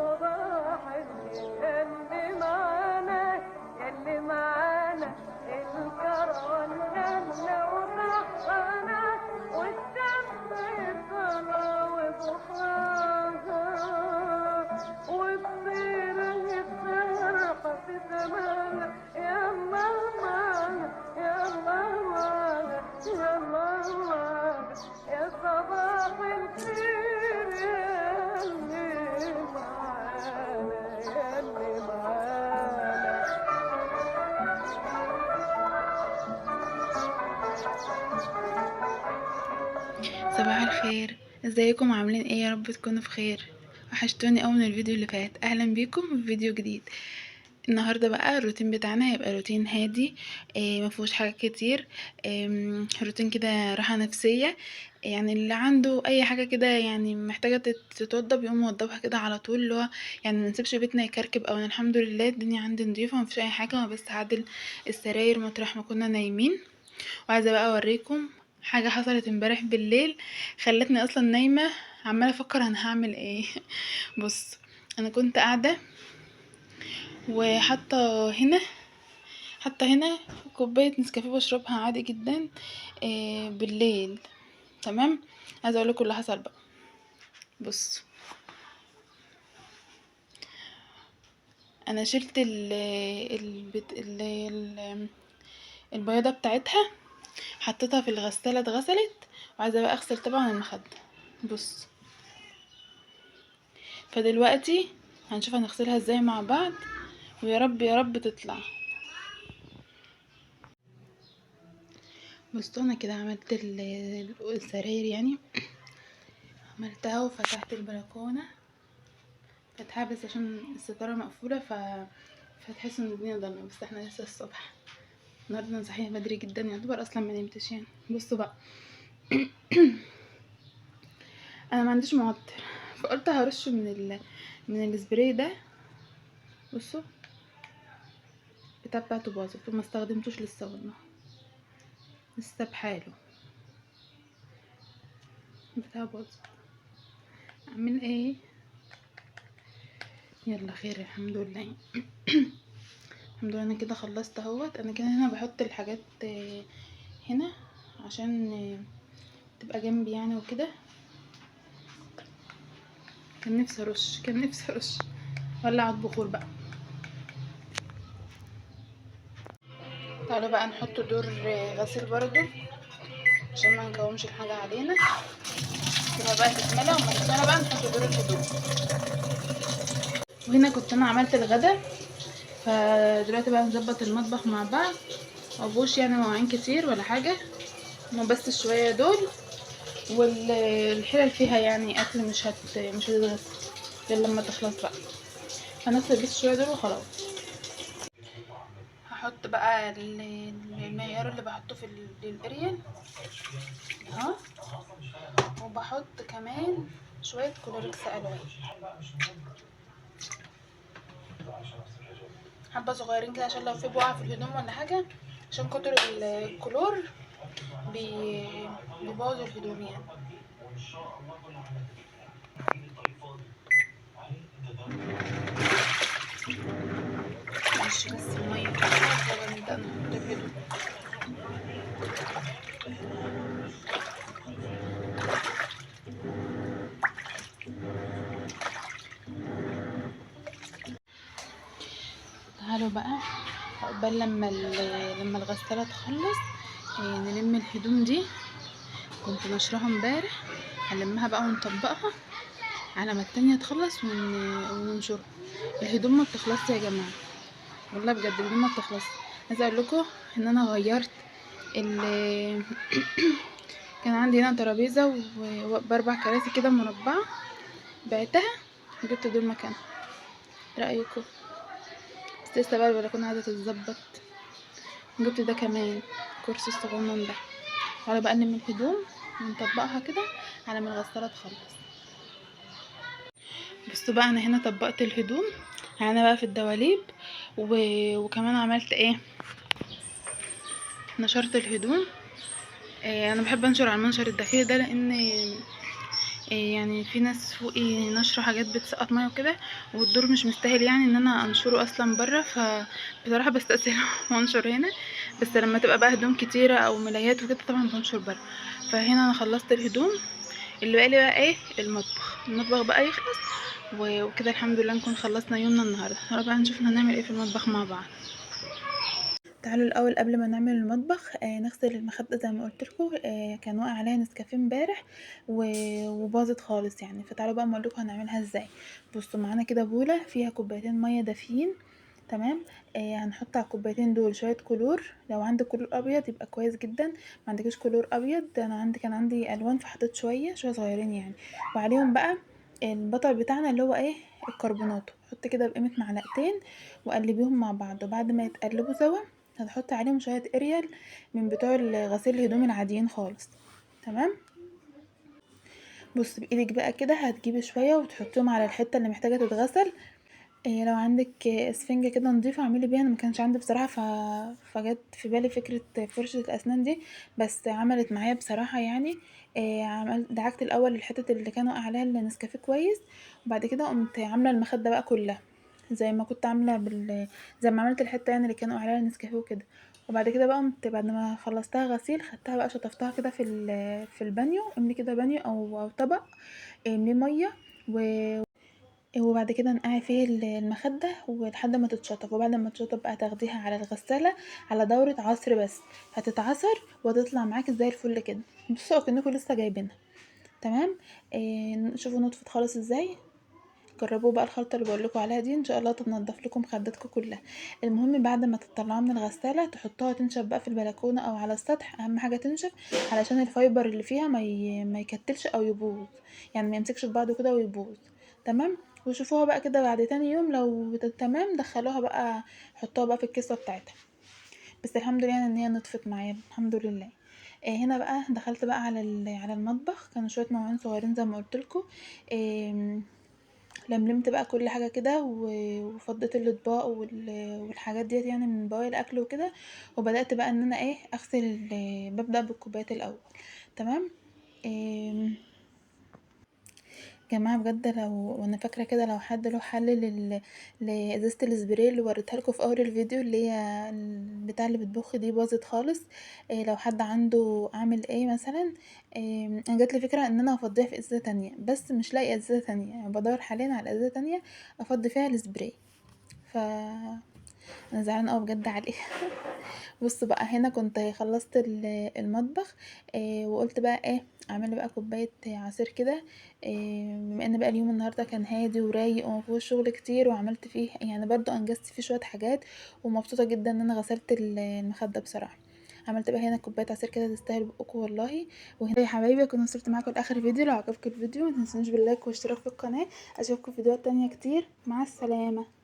صباح اللي معانا يلي معانا الكروان غنى وصحانا والشمس طلع وضحاها والطير الصرحة في سمانا يا ماما يا ماما يا ماما يا صباح الخير يلي معانا يلي معانا. صباح الخير، ازيكم؟ عاملين ايه؟ يا رب تكونوا في خير. وحشتوني اوي من الفيديو اللي فات. اهلا بيكم في فيديو جديد. النهارده بقى الروتين بتاعنا هيبقى روتين هادي، مفيهوش حاجات كتير. روتين كده راحه نفسيه. يعني اللي عنده اي حاجه كده يعني محتاجه تتوضب يقوم موضبها كده على طول، اللي هو يعني منسيبش بيتنا يكركب. او أنا الحمد لله الدنيا عندي نضيفه، مفيش اي حاجه، انا بس هعدل السراير مطرح ما كنا نايمين. وعايزه بقى اوريكم حاجه حصلت امبارح بالليل، خلتني اصلا نايمه عماله افكر انا هعمل ايه. بص، انا كنت قاعده وحاطه هنا، حتى هنا كوبايه نسكافيه بشربها عادي جدا بالليل. تمام، عايزه اقول لكم اللي حصل بقى. بص، انا شلت البياضه بتاعتها، حطيتها في الغساله اتغسلت، وعايزه بقى اغسل طبعا المخده. بص، فدلوقتي هنشوف هنغسلها ازاي مع بعض، ويا رب يا رب تطلع. بصوا، انا كده عملت السراير يعني، عملتها وفتحت البلكونه، فتحها بس عشان الستاره مقفوله فتحس ان الدنيا ضلمه، بس احنا لسه الصبح. النهارده انا صحيح بدري جدا، يعتبر اصلا ما نمتش يعني. بصوا بقى. انا ما عنديش معطر، فقلت هرش من السبراي ده. بصوا، بتاعته باظت وما استخدمتوش لسه والله، لسه بحاله بتاعه باظت. اعمل ايه؟ يلا خير، الحمد لله. الحمد لله، انا كده خلصت اهوت. انا كده هنا بحط الحاجات هنا عشان تبقى جنبي يعني وكده. كان نفسي ارش ولع البخور بقى. تعالوا بقى نحط دور غسيل برضو عشان ما نكومش الحاجه علينا. كده بقى تتملى، وما تتملى بقى نحط دور الهدوم. وهنا كنت انا عملت الغدا، فدلوقتي بقى نظبط المطبخ مع بعض. مبوش يعني مواعين كتير ولا حاجه، هما بس شويه دول، والحلل فيها يعني اكل مش هتتغسل غير لما تخلص بقى. هنغسل بس شويه دول وخلاص. هحط بقى المعيار اللي بحطه في الاريال اهو، وبحط كمان شويه كلوركس الوان، حبه صغيرين كده عشان لو في بقع في الهدوم ولا حاجه، عشان كتر الكلور بيبوظ الهدوم يعني. ماشي، بس الميه كده نبدا نحط الهدوم. تعالوا بقى عقبال لما الغسالة تخلص نلم الهدوم دي. كنت نشرها امبارح، هنلمها بقى ونطبقها على ما التانية تخلص وننشرها. الهدوم ما بتخلصش يا جماعة، والله بجد الهدوم ما بتخلص. عايزة اقول لكم ان انا غيرت كان عندي هنا ترابيزة وباربع كراسي كده مربعة، بعتها وجبت دول مكانها. رأيكم؟ بس لسه بقى البلكونة عايزة تتظبط. جبت ده كمان، كرسي الصغنن ده. تعالى بقى نلم الهدوم ونطبقها كده على ما الغسالة تخلص. بصوا بقى، انا هنا طبقت الهدوم، انا بقى في الدواليب وكمان عملت ايه، نشرت الهدوم. انا بحب انشر على المنشر الداخلي ده، لان يعني في ناس فوقي نشروا حاجات بتسقط ميه وكده، والدور مش مستاهل يعني ان انا انشره اصلا بره، فبصراحه بستأثر وانشر هنا. بس لما تبقى بقى هدوم كتيره او ملايات وكده طبعا بنشر بره. فهنا انا خلصت الهدوم، اللي بقى لي بقى ايه المطبخ بقى يخلص وكده الحمد لله نكون خلصنا يومنا النهارده. يلا بقى نشوف هنعمل ايه في المطبخ مع بعض. تعالوا الاول قبل ما نعمل المطبخ نغسل المخده زي ما قلت لكم. كان واقع عليها نسكافيه امبارح وباظت خالص يعني. فتعالوا بقى اقول لكم هنعملها ازاي. بصوا معانا كده بوله فيها كوبايتين ميه دافيين. تمام. هنحط على الكوبايتين دول شويه كلور. لو عندك كلور ابيض يبقى كويس جدا، ما عندكش كلور ابيض انا كان عندي الوان فحطيت شويه صغيرين يعني. وعليهم بقى البطل بتاعنا اللي هو ايه الكربونات. حط كده بقيمه معلقتين وقلبيهم مع بعض، وبعد ما يتقلبوا سوا هتحطي عليهم شويه اريال من بتوع غسيل الهدوم العاديين خالص. تمام. بص بايدك بقى كده هتجيبي شويه وتحطيهم على الحته اللي محتاجه تتغسل. إيه لو عندك اسفنجة كده نضيفة اعملي بيها. انا ما كانش عندي بصراحة فجت في بالي فكرة فرشة الاسنان دي، بس عملت معايا بصراحة يعني. دعكت الاول الحتت اللي كانوا عليها النسكافيه كويس، وبعد كده قمت عاملة المخدة بقى كلها زي ما كنت عاملة زي ما عملت الحتة يعني اللي كانوا عليها النسكافيه وكده. وبعد كده بقى قمت بعد ما خلصتها غسيل خدتها بقى شطفتها كده في البانيو. املي كده بانيو او طبق امليه مية وبعد كده نقعي فيه المخدة ولحد ما تتشطف. وبعد ما تتشطف بقى تاخديها على الغسالة على دورة عصر بس، هتتعصر وتطلع معاكي زي الفل كده. بصوا اكنكم لسه جايبينها. تمام. شوفوا نطفت خالص ازاي. جربوا بقى الخلطة اللي بقولكوا عليها دي ان شاء الله تنضف لكم مخداتكم كلها. المهم بعد ما تطلعوها من الغسالة تحطوها تنشف بقى في البلكونة او على السطح. اهم حاجة تنشف علشان الفايبر اللي فيها ما يكتلش او يبوظ، يعني ما يمسكش في بعضه كده ويبوظ. تمام. وشوفوها بقى كده بعد تاني يوم لو تمام دخلوها بقى حطوها بقى في الكيسة بتاعتها. بس الحمد لله ان هي نطفت معايا الحمد لله. هنا بقى دخلت بقى على المطبخ. كانوا شويه مواعين صغيرين زي ما قلت لكم. لملمت بقى كل حاجه كده وفضيت الاطباق والحاجات ديت يعني من بواقي الاكل وكده. وبدات بقى ان انا ايه اغسل ببدا بالكوبايات الاول. تمام. آم، جماعة بجد لو انا فاكرة كده لو حد له حل لازازة السبراي اللي وريتها لكم في اول الفيديو اللي هي بتاع اللي بتبخ دي باظت خالص. لو حد عنده اعمل ايه مثلا. انا جات لي فكرة ان انا افضيها في ازازة تانية بس مش لاقي ازازة تانية، يعني بدور حاليا على ازازة تانية افضي فيها السبراي. ف انا زعلانه قوي بجد عليه. بص بقى هنا كنت خلصت المطبخ. وقلت بقى ايه اعمل لي بقى كوبايه عصير كده. بما ان بقى اليوم النهارده كان هادي ورايق ومفيهوش شغل كتير وعملت فيه يعني برضو انجزت فيه شويه حاجات، ومبسوطه جدا ان انا غسلت المخده بصراحه. عملت بقى هنا كوبايه عصير كده تستاهل بقكم والله. وهنا يا حبايبي كنت وصلت معاكم لاخر فيديو. لو عجبكم الفيديو متنسونيش باللايك والاشتراك في القناه. اشوفكم في فيديوهات تانية كتير. مع السلامه.